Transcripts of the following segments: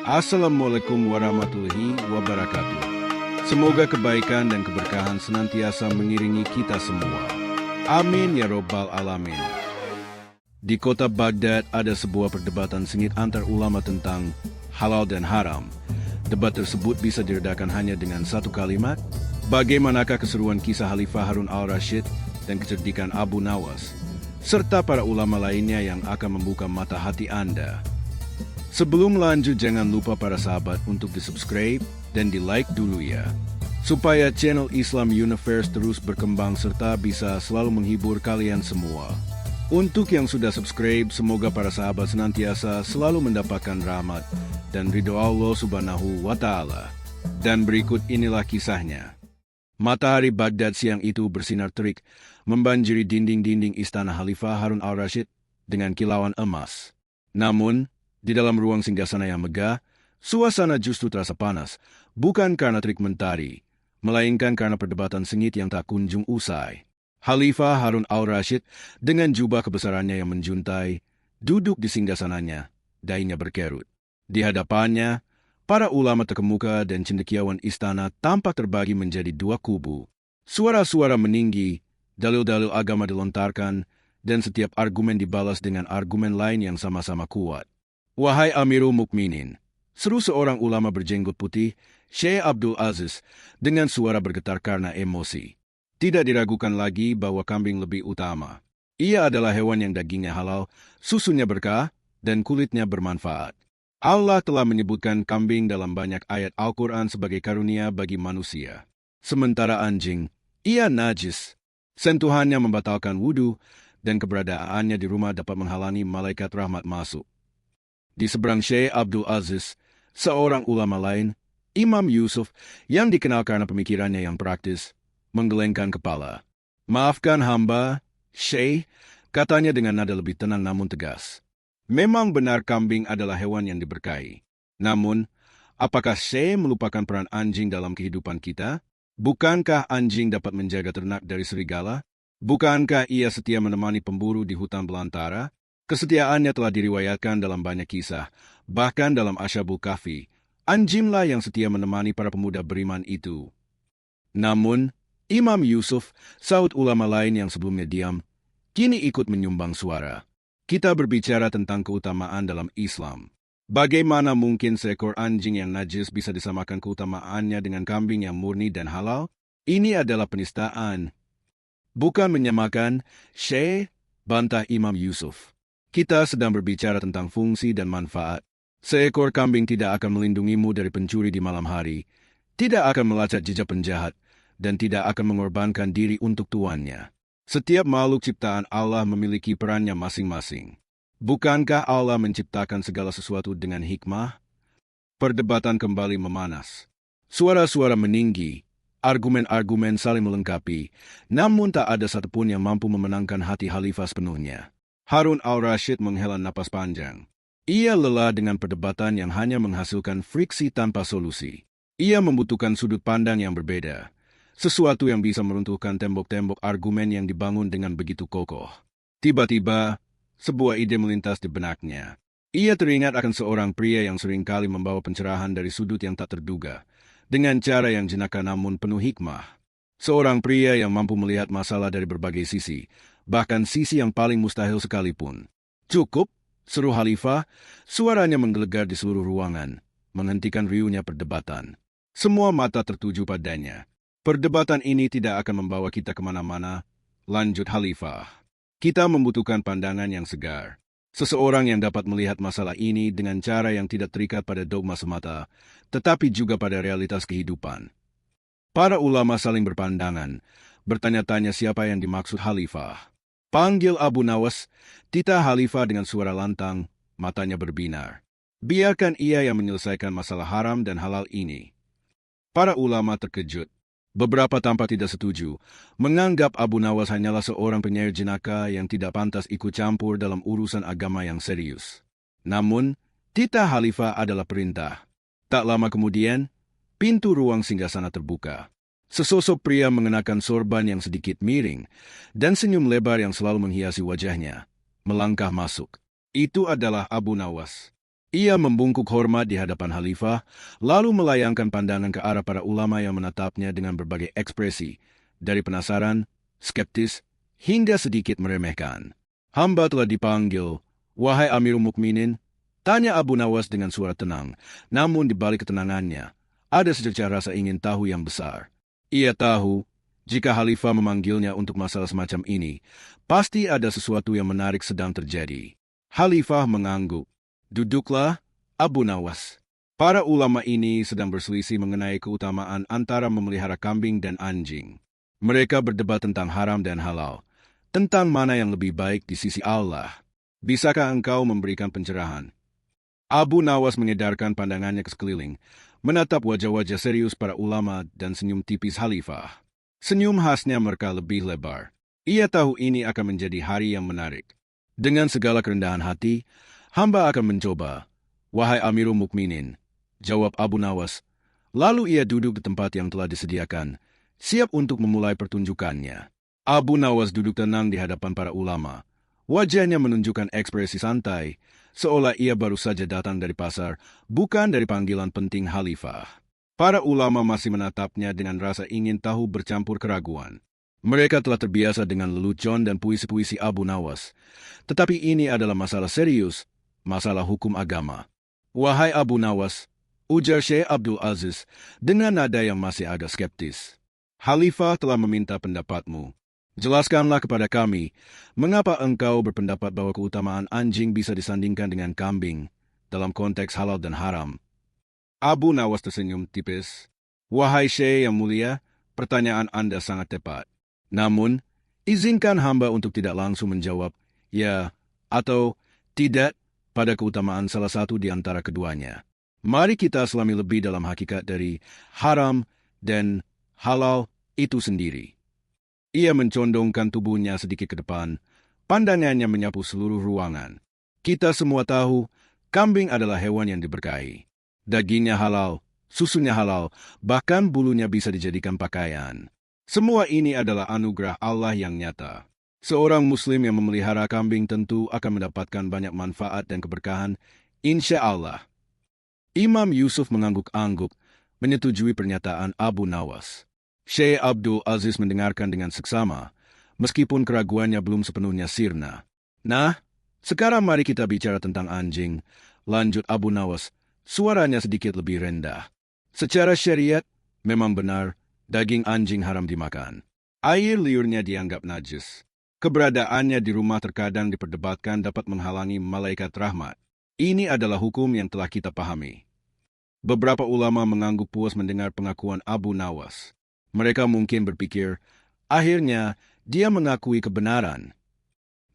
Assalamualaikum warahmatullahi wabarakatuh. Semoga kebaikan dan keberkahan senantiasa mengiringi kita semua. Amin ya robbal alamin. Di kota Baghdad ada sebuah perdebatan sengit antar ulama tentang halal dan haram. Debat tersebut bisa diredakan hanya dengan satu kalimat. Bagaimanakah keseruan kisah Khalifah Harun al-Rashid dan kecerdikan Abu Nawas, serta para ulama lainnya yang akan membuka mata hati Anda. Sebelum lanjut, jangan lupa para sahabat untuk di-subscribe dan di-like dulu ya, supaya channel Islam Universe terus berkembang serta bisa selalu menghibur kalian semua. Untuk yang sudah subscribe, semoga para sahabat senantiasa selalu mendapatkan rahmat dan ridho Allah Subhanahu wa Ta'ala. Dan berikut inilah kisahnya. Matahari Baghdad siang itu bersinar terik, membanjiri dinding-dinding istana Khalifah Harun al-Rashid dengan kilauan emas. Namun, di dalam ruang singgasana yang megah, suasana justru terasa panas, bukan karena terik mentari, melainkan karena perdebatan sengit yang tak kunjung usai. Khalifah Harun al-Rashid dengan jubah kebesarannya yang menjuntai, duduk di singgasananya, dahinya berkerut. Di hadapannya, para ulama terkemuka dan cendekiawan istana tampak terbagi menjadi dua kubu. Suara-suara meninggi, dalil-dalil agama dilontarkan, dan setiap argumen dibalas dengan argumen lain yang sama-sama kuat. "Wahai Amirul Mukminin," seru seorang ulama berjenggot putih, Syekh Abdul Aziz, dengan suara bergetar karena emosi. Tidak diragukan lagi bahwa kambing lebih utama. Ia adalah hewan yang dagingnya halal, susunya berkah, dan kulitnya bermanfaat. Allah telah menyebutkan kambing dalam banyak ayat Al-Quran sebagai karunia bagi manusia. Sementara anjing, ia najis. Sentuhannya membatalkan wudhu, dan keberadaannya di rumah dapat menghalangi malaikat rahmat masuk. Di seberang Syekh Abdul Aziz, seorang ulama lain, Imam Yusuf, yang dikenal karena pemikirannya yang praktis, menggelengkan kepala. "Maafkan hamba, Syekh," katanya dengan nada lebih tenang namun tegas. Memang benar kambing adalah hewan yang diberkahi. Namun, apakah Syekh melupakan peran anjing dalam kehidupan kita? Bukankah anjing dapat menjaga ternak dari serigala? Bukankah ia setia menemani pemburu di hutan belantara? Kesetiaannya telah diriwayatkan dalam banyak kisah, bahkan dalam Ashabul Kahfi. Anjinglah yang setia menemani para pemuda beriman itu. Namun, Imam Yusuf, saud ulama lain yang sebelumnya diam, kini ikut menyumbang suara. "Kita berbicara tentang keutamaan dalam Islam. Bagaimana mungkin seekor anjing yang najis bisa disamakan keutamaannya dengan kambing yang murni dan halal? Ini adalah penistaan." "Bukan menyamakan, Syekh," bantah Imam Yusuf. "Kita sedang berbicara tentang fungsi dan manfaat. Seekor kambing tidak akan melindungimu dari pencuri di malam hari, tidak akan melacak jejak penjahat, dan tidak akan mengorbankan diri untuk tuannya. Setiap makhluk ciptaan Allah memiliki perannya masing-masing. Bukankah Allah menciptakan segala sesuatu dengan hikmah?" Perdebatan kembali memanas. Suara-suara meninggi, argumen-argumen saling melengkapi, namun tak ada satupun yang mampu memenangkan hati Khalifah sepenuhnya. Harun al-Rashid menghela napas panjang. Ia lelah dengan perdebatan yang hanya menghasilkan friksi tanpa solusi. Ia membutuhkan sudut pandang yang berbeda, sesuatu yang bisa meruntuhkan tembok-tembok argumen yang dibangun dengan begitu kokoh. Tiba-tiba, sebuah ide melintas di benaknya. Ia teringat akan seorang pria yang seringkali membawa pencerahan dari sudut yang tak terduga, dengan cara yang jenaka namun penuh hikmah. Seorang pria yang mampu melihat masalah dari berbagai sisi, bahkan sisi yang paling mustahil sekalipun. "Cukup," seru Khalifah, suaranya menggelegar di seluruh ruangan, menghentikan riuhnya perdebatan. Semua mata tertuju padanya. "Perdebatan ini tidak akan membawa kita kemana-mana," lanjut Khalifah. "Kita membutuhkan pandangan yang segar. Seseorang yang dapat melihat masalah ini dengan cara yang tidak terikat pada dogma semata, tetapi juga pada realitas kehidupan." Para ulama saling berpandangan, bertanya-tanya siapa yang dimaksud Khalifah. "Panggil Abu Nawas," titah Khalifah dengan suara lantang, matanya berbinar. "Biarkan ia yang menyelesaikan masalah haram dan halal ini." Para ulama terkejut. Beberapa tampak tidak setuju, menganggap Abu Nawas hanyalah seorang penyair jenaka yang tidak pantas ikut campur dalam urusan agama yang serius. Namun, titah Khalifah adalah perintah. Tak lama kemudian, pintu ruang singgasana terbuka. Sesosok pria mengenakan sorban yang sedikit miring dan senyum lebar yang selalu menghiasi wajahnya melangkah masuk. Itu adalah Abu Nawas. Ia membungkuk hormat di hadapan Khalifah, lalu melayangkan pandangan ke arah para ulama yang menatapnya dengan berbagai ekspresi, dari penasaran, skeptis, hingga sedikit meremehkan. Hamba telah dipanggil, wahai Amirul Mukminin, tanya Abu Nawas dengan suara tenang, namun di balik ketenangannya, ada secercah rasa ingin tahu yang besar. Ia tahu, jika Khalifah memanggilnya untuk masalah semacam ini, pasti ada sesuatu yang menarik sedang terjadi. Khalifah mengangguk. Duduklah, Abu Nawas. Para ulama ini sedang berselisih mengenai keutamaan antara memelihara kambing dan anjing. Mereka berdebat tentang haram dan halal, tentang mana yang lebih baik di sisi Allah. Bisakah engkau memberikan pencerahan? Abu Nawas mengedarkan pandangannya ke sekeliling, menatap wajah-wajah serius para ulama dan senyum tipis Khalifah. Senyum khasnya mereka lebih lebar. Ia tahu ini akan menjadi hari yang menarik. Dengan segala kerendahan hati, hamba akan mencoba. Wahai Amirul Mukminin, jawab Abu Nawas. Lalu ia duduk di tempat yang telah disediakan, siap untuk memulai pertunjukannya. Abu Nawas duduk tenang di hadapan para ulama. Wajahnya menunjukkan ekspresi santai, seolah ia baru saja datang dari pasar, bukan dari panggilan penting Khalifah. Para ulama masih menatapnya dengan rasa ingin tahu bercampur keraguan. Mereka telah terbiasa dengan lelucon dan puisi-puisi Abu Nawas. Tetapi ini adalah masalah serius, masalah hukum agama. Wahai Abu Nawas, ujar Syekh Abdul Aziz dengan nada yang masih agak skeptis. Khalifah telah meminta pendapatmu. Jelaskanlah kepada kami, mengapa engkau berpendapat bahwa keutamaan anjing bisa disandingkan dengan kambing dalam konteks halal dan haram? Abu Nawas tersenyum tipis. Wahai Syekh yang mulia, pertanyaan Anda sangat tepat. Namun, izinkan hamba untuk tidak langsung menjawab ya atau tidak pada keutamaan salah satu di antara keduanya. Mari kita selami lebih dalam hakikat dari haram dan halal itu sendiri. Ia mencondongkan tubuhnya sedikit ke depan, pandangannya menyapu seluruh ruangan. Kita semua tahu, kambing adalah hewan yang diberkahi. Dagingnya halal, susunya halal, bahkan bulunya bisa dijadikan pakaian. Semua ini adalah anugerah Allah yang nyata. Seorang Muslim yang memelihara kambing tentu akan mendapatkan banyak manfaat dan keberkahan, insya Allah. Imam Yusuf mengangguk-angguk, menyetujui pernyataan Abu Nawas. Syekh Abdul Aziz mendengarkan dengan seksama, meskipun keraguannya belum sepenuhnya sirna. Nah, sekarang mari kita bicara tentang anjing, lanjut Abu Nawas. Suaranya sedikit lebih rendah. Secara syariat, memang benar, daging anjing haram dimakan. Air liurnya dianggap najis. Keberadaannya di rumah terkadang diperdebatkan dapat menghalangi malaikat rahmat. Ini adalah hukum yang telah kita pahami. Beberapa ulama mengangguk puas mendengar pengakuan Abu Nawas. Mereka mungkin berpikir, akhirnya dia mengakui kebenaran.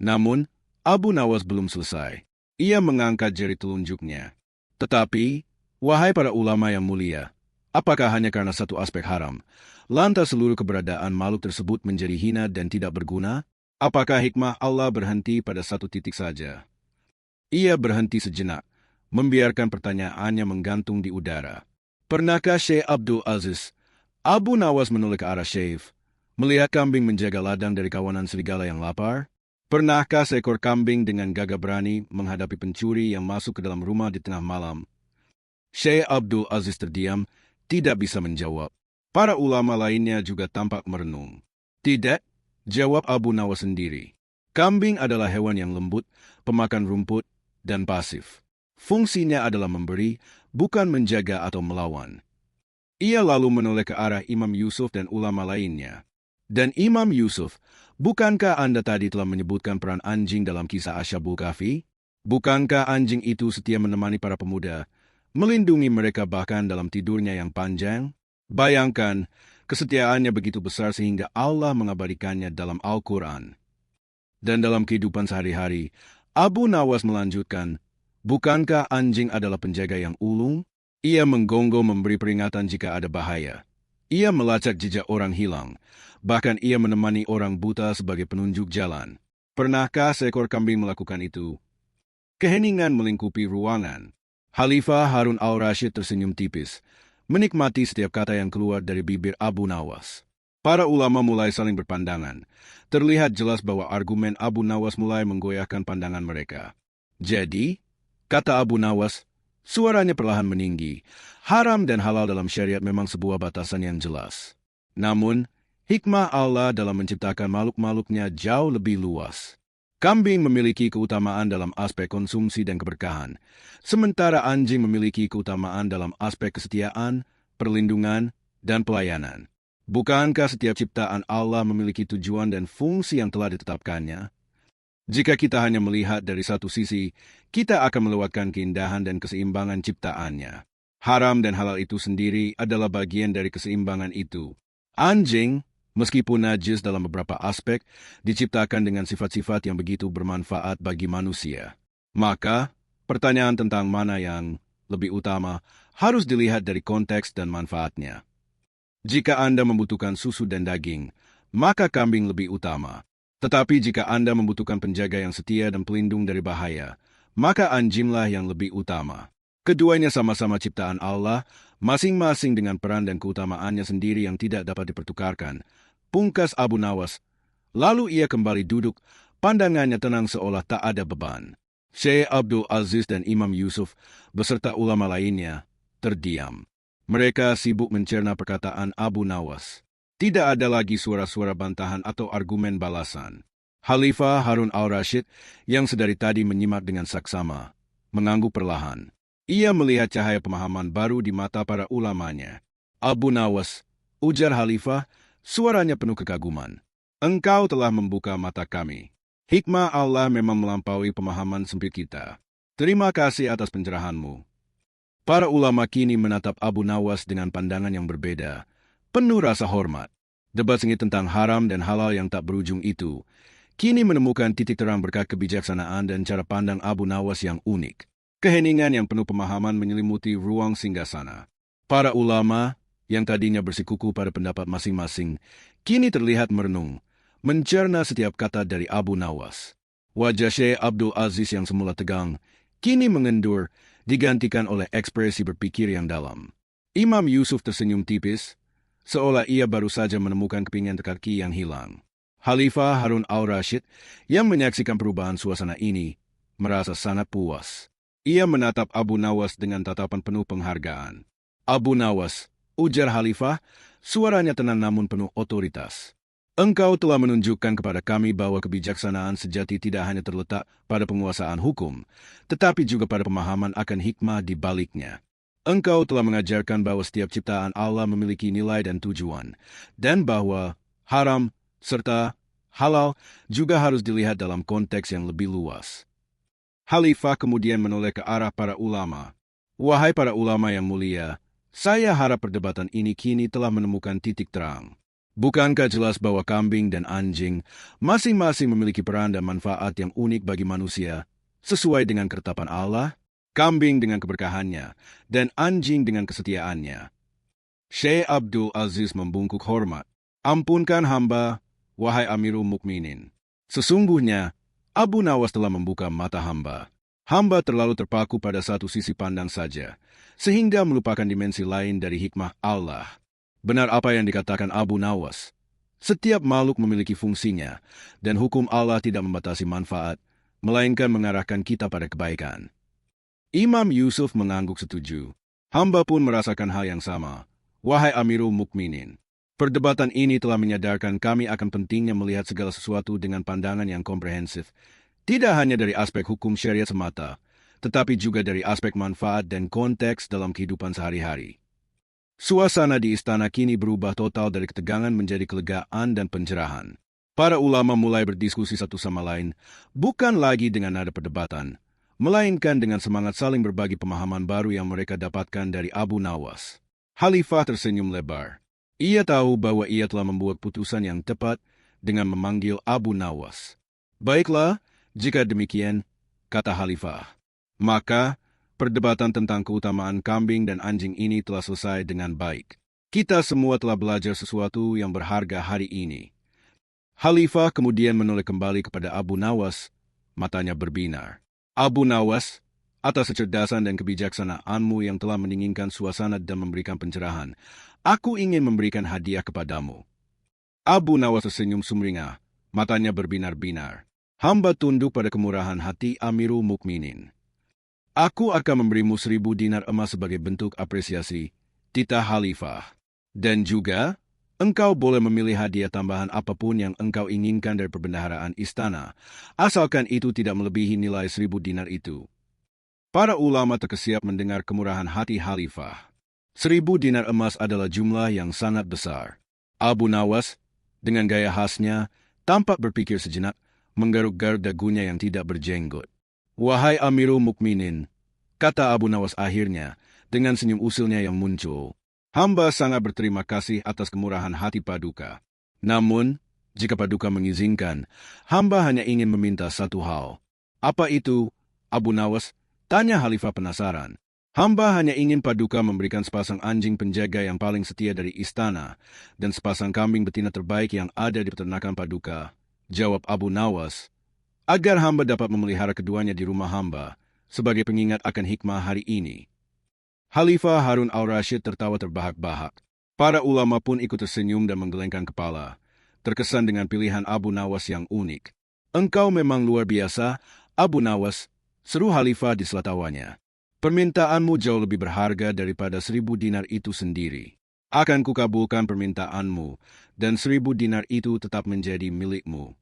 Namun, Abu Nawas belum selesai. Ia mengangkat jari telunjuknya. Tetapi, wahai para ulama yang mulia, apakah hanya karena satu aspek haram, lantas seluruh keberadaan makhluk tersebut menjadi hina dan tidak berguna? Apakah hikmah Allah berhenti pada satu titik saja? Ia berhenti sejenak, membiarkan pertanyaannya menggantung di udara. Pernahkah Syekh Abdul Aziz? Abu Nawas menoleh ke arah Syekh, melihat kambing menjaga ladang dari kawanan serigala yang lapar? Pernahkah seekor kambing dengan gagah berani menghadapi pencuri yang masuk ke dalam rumah di tengah malam? Syekh Abdul Aziz terdiam, tidak bisa menjawab. Para ulama lainnya juga tampak merenung. Tidak, jawab Abu Nawas sendiri. Kambing adalah hewan yang lembut, pemakan rumput, dan pasif. Fungsinya adalah memberi, bukan menjaga atau melawan. Ia lalu menoleh ke arah Imam Yusuf dan ulama lainnya. Dan Imam Yusuf, bukankah Anda tadi telah menyebutkan peran anjing dalam kisah Ashabul Kahfi? Bukankah anjing itu setia menemani para pemuda, melindungi mereka bahkan dalam tidurnya yang panjang? Bayangkan, kesetiaannya begitu besar sehingga Allah mengabadikannya dalam Al-Quran. Dan dalam kehidupan sehari-hari, Abu Nawas melanjutkan, bukankah anjing adalah penjaga yang ulung? Ia menggonggong memberi peringatan jika ada bahaya. Ia melacak jejak orang hilang. Bahkan ia menemani orang buta sebagai penunjuk jalan. Pernahkah seekor kambing melakukan itu? Keheningan melingkupi ruangan. Khalifah Harun al-Rashid tersenyum tipis, menikmati setiap kata yang keluar dari bibir Abu Nawas. Para ulama mulai saling berpandangan. Terlihat jelas bahwa argumen Abu Nawas mulai menggoyahkan pandangan mereka. Jadi, kata Abu Nawas, Suaranya perlahan meninggi. Haram dan halal dalam syariat memang sebuah batasan yang jelas. Namun, hikmah Allah dalam menciptakan makhluk-makhluknya jauh lebih luas. Kambing memiliki keutamaan dalam aspek konsumsi dan keberkahan, sementara anjing memiliki keutamaan dalam aspek kesetiaan, perlindungan, dan pelayanan. Bukankah setiap ciptaan Allah memiliki tujuan dan fungsi yang telah ditetapkannya? Jika kita hanya melihat dari satu sisi, kita akan melewatkan keindahan dan keseimbangan ciptaannya. Haram dan halal itu sendiri adalah bagian dari keseimbangan itu. Anjing, meskipun najis dalam beberapa aspek, diciptakan dengan sifat-sifat yang begitu bermanfaat bagi manusia. Maka, pertanyaan tentang mana yang lebih utama harus dilihat dari konteks dan manfaatnya. Jika Anda membutuhkan susu dan daging, maka kambing lebih utama. Tetapi jika Anda membutuhkan penjaga yang setia dan pelindung dari bahaya, maka anjinglah yang lebih utama. Keduanya sama-sama ciptaan Allah, masing-masing dengan peran dan keutamaannya sendiri yang tidak dapat dipertukarkan. Pungkas Abu Nawas. Lalu ia kembali duduk, pandangannya tenang seolah tak ada beban. Syekh Abdul Aziz dan Imam Yusuf, beserta ulama lainnya, terdiam. Mereka sibuk mencerna perkataan Abu Nawas. Tidak ada lagi suara-suara bantahan atau argumen balasan. Khalifah Harun al-Rashid, yang sedari tadi menyimak dengan saksama, mengangguk perlahan. Ia melihat cahaya pemahaman baru di mata para ulamanya. Abu Nawas, ujar Khalifah, suaranya penuh kekaguman. Engkau telah membuka mata kami. Hikmah Allah memang melampaui pemahaman sempit kita. Terima kasih atas pencerahanmu. Para ulama kini menatap Abu Nawas dengan pandangan yang berbeda, penuh rasa hormat. Debat sengit tentang haram dan halal yang tak berujung itu, kini menemukan titik terang berkat kebijaksanaan dan cara pandang Abu Nawas yang unik. Keheningan yang penuh pemahaman menyelimuti ruang singgasana. Para ulama, yang tadinya bersikukuh pada pendapat masing-masing, kini terlihat merenung, mencerna setiap kata dari Abu Nawas. Wajah Syekh Abdul Aziz yang semula tegang, kini mengendur, digantikan oleh ekspresi berpikir yang dalam. Imam Yusuf tersenyum tipis, seolah ia baru saja menemukan kepingan teka-teki yang hilang. Khalifah Harun al-Rashid, yang menyaksikan perubahan suasana ini, merasa sangat puas. Ia menatap Abu Nawas dengan tatapan penuh penghargaan. Abu Nawas, ujar Khalifah, suaranya tenang namun penuh otoritas. Engkau telah menunjukkan kepada kami bahwa kebijaksanaan sejati tidak hanya terletak pada penguasaan hukum, tetapi juga pada pemahaman akan hikmah di baliknya. Engkau telah mengajarkan bahwa setiap ciptaan Allah memiliki nilai dan tujuan, dan bahwa haram serta halal juga harus dilihat dalam konteks yang lebih luas. Khalifah kemudian menoleh ke arah para ulama. Wahai para ulama yang mulia, saya harap perdebatan ini kini telah menemukan titik terang. Bukankah jelas bahwa kambing dan anjing masing-masing memiliki peran dan manfaat yang unik bagi manusia, sesuai dengan ketetapan Allah? Kambing dengan keberkahannya, dan anjing dengan kesetiaannya. Syekh Abdul Aziz membungkuk hormat. Ampunkan hamba, wahai Amirul Mukminin. Sesungguhnya, Abu Nawas telah membuka mata hamba. Hamba terlalu terpaku pada satu sisi pandang saja, sehingga melupakan dimensi lain dari hikmah Allah. Benar apa yang dikatakan Abu Nawas. Setiap makhluk memiliki fungsinya, dan hukum Allah tidak membatasi manfaat, melainkan mengarahkan kita pada kebaikan. Imam Yusuf mengangguk setuju. Hamba pun merasakan hal yang sama. Wahai Amirul Mukminin, perdebatan ini telah menyadarkan kami akan pentingnya melihat segala sesuatu dengan pandangan yang komprehensif, tidak hanya dari aspek hukum syariat semata, tetapi juga dari aspek manfaat dan konteks dalam kehidupan sehari-hari. Suasana di istana kini berubah total dari ketegangan menjadi kelegaan dan pencerahan. Para ulama mulai berdiskusi satu sama lain, bukan lagi dengan nada perdebatan, melainkan dengan semangat saling berbagi pemahaman baru yang mereka dapatkan dari Abu Nawas. Khalifah tersenyum lebar. Ia tahu bahwa ia telah membuat putusan yang tepat dengan memanggil Abu Nawas. Baiklah, jika demikian, kata Khalifah, maka perdebatan tentang keutamaan kambing dan anjing ini telah selesai dengan baik. Kita semua telah belajar sesuatu yang berharga hari ini. Khalifah kemudian menoleh kembali kepada Abu Nawas, matanya berbinar. Abu Nawas, atas kecerdasan dan kebijaksanaanmu yang telah mendinginkan suasana dan memberikan pencerahan, aku ingin memberikan hadiah kepadamu. Abu Nawas tersenyum sumringah, matanya berbinar-binar. Hamba tunduk pada kemurahan hati Amirul Mukminin. Aku akan memberimu 1.000 dinar emas sebagai bentuk apresiasi, titah Khalifah. Dan juga, engkau boleh memilih hadiah tambahan apapun yang engkau inginkan dari perbendaharaan istana, asalkan itu tidak melebihi nilai 1.000 dinar itu. Para ulama terkesiap mendengar kemurahan hati Khalifah. 1.000 dinar emas adalah jumlah yang sangat besar. Abu Nawas, dengan gaya khasnya, tampak berpikir sejenak, menggaruk-garuk dagunya yang tidak berjenggot. Wahai Amirul Mukminin, kata Abu Nawas akhirnya, dengan senyum usilnya yang muncul. Hamba sangat berterima kasih atas kemurahan hati Paduka. Namun, jika Paduka mengizinkan, hamba hanya ingin meminta satu hal. Apa itu, Abu Nawas? Tanya Khalifah penasaran. Hamba hanya ingin Paduka memberikan sepasang anjing penjaga yang paling setia dari istana dan sepasang kambing betina terbaik yang ada di peternakan Paduka. Jawab Abu Nawas, agar hamba dapat memelihara keduanya di rumah hamba sebagai pengingat akan hikmah hari ini. Khalifah Harun al-Rashid tertawa terbahak-bahak. Para ulama pun ikut tersenyum dan menggelengkan kepala, terkesan dengan pilihan Abu Nawas yang unik. Engkau memang luar biasa, Abu Nawas, seru Khalifah di selatawannya. Permintaanmu jauh lebih berharga daripada 1.000 dinar itu sendiri. Akan kukabulkan permintaanmu, dan 1.000 dinar itu tetap menjadi milikmu.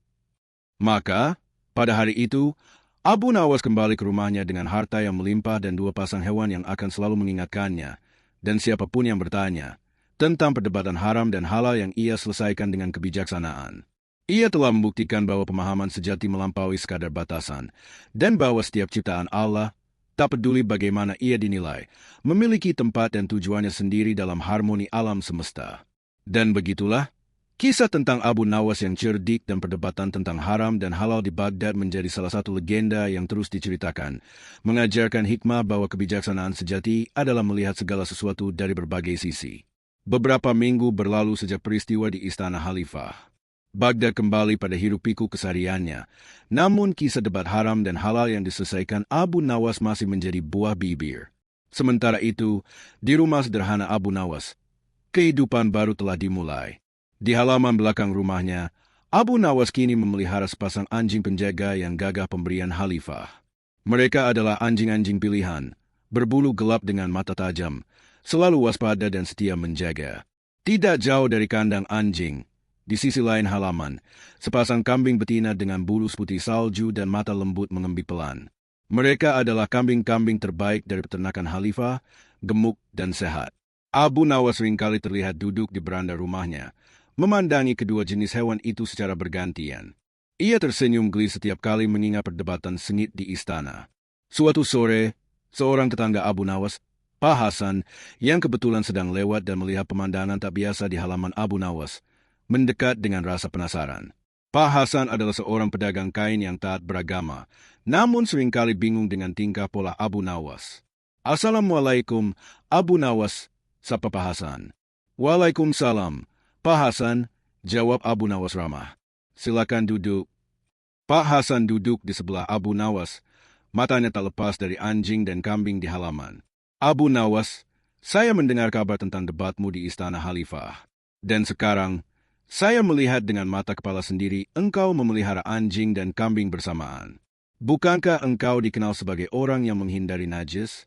Maka, pada hari itu, Abu Nawas kembali ke rumahnya dengan harta yang melimpah dan 2 pasang hewan yang akan selalu mengingatkannya, dan siapapun yang bertanya tentang perdebatan haram dan halal yang ia selesaikan dengan kebijaksanaan. Ia telah membuktikan bahwa pemahaman sejati melampaui sekadar batasan, dan bahwa setiap ciptaan Allah, tak peduli bagaimana ia dinilai, memiliki tempat dan tujuannya sendiri dalam harmoni alam semesta. Dan begitulah, kisah tentang Abu Nawas yang cerdik dan perdebatan tentang haram dan halal di Baghdad menjadi salah satu legenda yang terus diceritakan, mengajarkan hikmah bahwa kebijaksanaan sejati adalah melihat segala sesuatu dari berbagai sisi. Beberapa minggu berlalu sejak peristiwa di Istana Khalifah. Baghdad kembali pada hiruk-pikuk kesehariannya, namun kisah debat haram dan halal yang diselesaikan Abu Nawas masih menjadi buah bibir. Sementara itu, di rumah sederhana Abu Nawas, kehidupan baru telah dimulai. Di halaman belakang rumahnya, Abu Nawas kini memelihara sepasang anjing penjaga yang gagah pemberian Khalifah. Mereka adalah anjing-anjing pilihan, berbulu gelap dengan mata tajam, selalu waspada dan setia menjaga. Tidak jauh dari kandang anjing, di sisi lain halaman, sepasang kambing betina dengan bulu putih salju dan mata lembut mengembik pelan. Mereka adalah kambing-kambing terbaik dari peternakan Khalifah, gemuk dan sehat. Abu Nawas seringkali terlihat duduk di beranda rumahnya, memandangi kedua jenis hewan itu secara bergantian. Ia tersenyum geli setiap kali mengingat perdebatan sengit di istana. Suatu sore, seorang tetangga Abu Nawas, Pak Hasan, yang kebetulan sedang lewat dan melihat pemandangan tak biasa di halaman Abu Nawas, mendekat dengan rasa penasaran. Pak Hasan adalah seorang pedagang kain yang taat beragama, namun seringkali bingung dengan tingkah pola Abu Nawas. Assalamualaikum, Abu Nawas, sapa Pak Hasan. Waalaikumsalam, Pak Hasan, jawab Abu Nawas ramah. Silakan duduk. Pak Hasan duduk di sebelah Abu Nawas, matanya tak lepas dari anjing dan kambing di halaman. Abu Nawas, saya mendengar kabar tentang debatmu di Istana Khalifah. Dan sekarang, saya melihat dengan mata kepala sendiri engkau memelihara anjing dan kambing bersamaan. Bukankah engkau dikenal sebagai orang yang menghindari najis?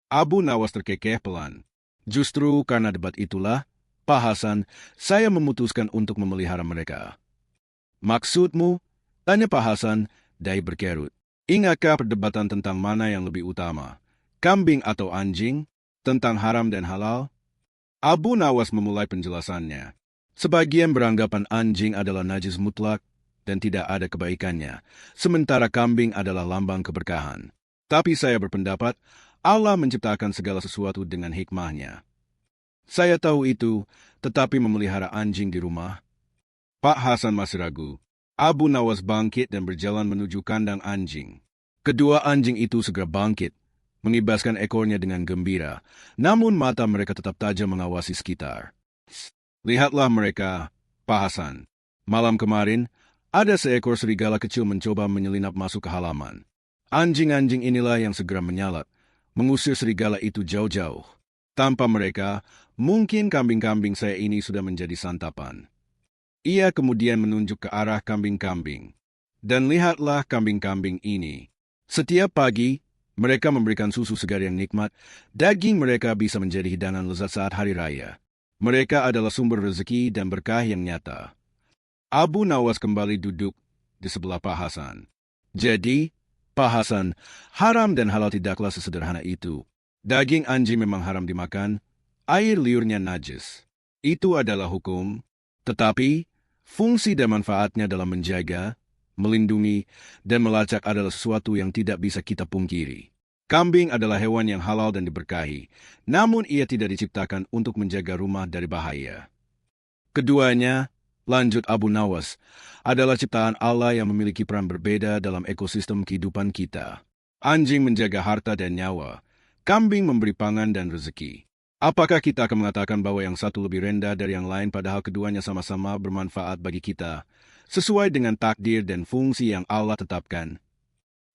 Abu Nawas terkekeh pelan. Justru karena debat itulah, Pak Hasan, saya memutuskan untuk memelihara mereka. Maksudmu? Tanya Pak Hasan, dahi berkerut. Ingatkah perdebatan tentang mana yang lebih utama? Kambing atau anjing? Tentang haram dan halal? Abu Nawas memulai penjelasannya. Sebagian beranggapan anjing adalah najis mutlak dan tidak ada kebaikannya, sementara kambing adalah lambang keberkahan. Tapi saya berpendapat, Allah menciptakan segala sesuatu dengan hikmahnya. Saya tahu itu, tetapi memelihara anjing di rumah. Pak Hasan masih ragu. Abu Nawas bangkit dan berjalan menuju kandang anjing. Kedua anjing itu segera bangkit, mengibaskan ekornya dengan gembira, namun mata mereka tetap tajam mengawasi sekitar. Lihatlah mereka, Pak Hasan. Malam kemarin, ada seekor serigala kecil mencoba menyelinap masuk ke halaman. Anjing-anjing inilah yang segera menyalak, mengusir serigala itu jauh-jauh. Tanpa mereka, mungkin kambing-kambing saya ini sudah menjadi santapan. Ia kemudian menunjuk ke arah kambing-kambing. Dan lihatlah kambing-kambing ini. Setiap pagi, Mereka memberikan susu segar yang nikmat, daging mereka bisa menjadi hidangan lezat saat hari raya. Mereka adalah sumber rezeki dan berkah yang nyata. Abu Nawas kembali duduk di sebelah Pak Hasan. Jadi, Pak Hasan, haram dan halal tidaklah sesederhana itu. Daging anjing memang haram dimakan, air liurnya najis. Itu adalah hukum, tetapi fungsi dan manfaatnya dalam menjaga, melindungi, dan melacak adalah sesuatu yang tidak bisa kita pungkiri. Kambing adalah hewan yang halal dan diberkahi, namun ia tidak diciptakan untuk menjaga rumah dari bahaya. Keduanya, lanjut Abu Nawas, adalah ciptaan Allah yang memiliki peran berbeda dalam ekosistem kehidupan kita. Anjing menjaga harta dan nyawa, kambing memberi pangan dan rezeki. Apakah kita akan mengatakan bahwa yang satu lebih rendah dari yang lain padahal keduanya sama-sama bermanfaat bagi kita, sesuai dengan takdir dan fungsi yang Allah tetapkan?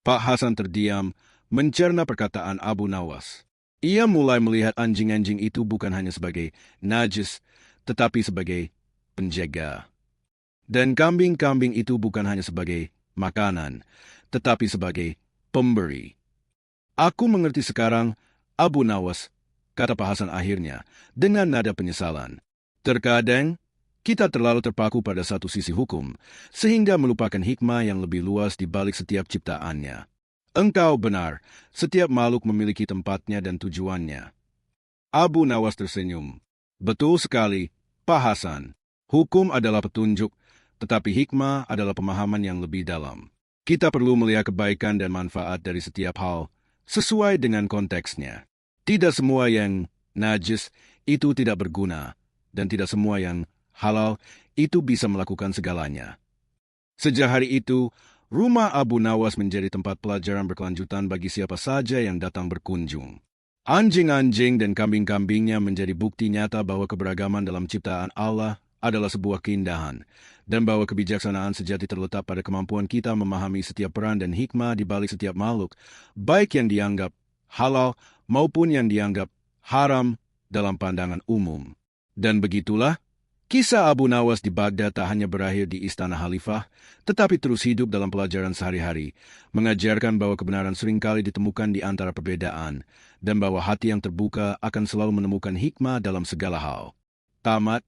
Pak Hasan terdiam, mencerna perkataan Abu Nawas. Ia mulai melihat anjing-anjing itu bukan hanya sebagai najis, tetapi sebagai penjaga. Dan kambing-kambing itu bukan hanya sebagai makanan, tetapi sebagai pemberi. Aku mengerti sekarang, Abu Nawas, kata Pak Hasan akhirnya, dengan nada penyesalan. Terkadang, kita terlalu terpaku pada satu sisi hukum, sehingga melupakan hikmah yang lebih luas di balik setiap ciptaannya. Engkau benar, setiap makhluk memiliki tempatnya dan tujuannya. Abu Nawas tersenyum. Betul sekali, Pak Hasan. Hukum adalah petunjuk, tetapi hikmah adalah pemahaman yang lebih dalam. Kita perlu melihat kebaikan dan manfaat dari setiap hal, sesuai dengan konteksnya. Tidak semua yang najis itu tidak berguna, dan tidak semua yang halal itu bisa melakukan segalanya. Sejak hari itu, rumah Abu Nawas menjadi tempat pelajaran berkelanjutan bagi siapa saja yang datang berkunjung. Anjing-anjing dan kambing-kambingnya menjadi bukti nyata bahwa keberagaman dalam ciptaan Allah adalah sebuah keindahan, dan bahwa kebijaksanaan sejati terletak pada kemampuan kita memahami setiap peran dan hikmah di balik setiap makhluk, baik yang dianggap halal maupun yang dianggap haram dalam pandangan umum. Dan begitulah, kisah Abu Nawas di Baghdad tak hanya berakhir di istana khalifah, tetapi terus hidup dalam pelajaran sehari-hari, mengajarkan bahwa kebenaran seringkali ditemukan di antara perbedaan, dan bahwa hati yang terbuka akan selalu menemukan hikmah dalam segala hal. Tamat.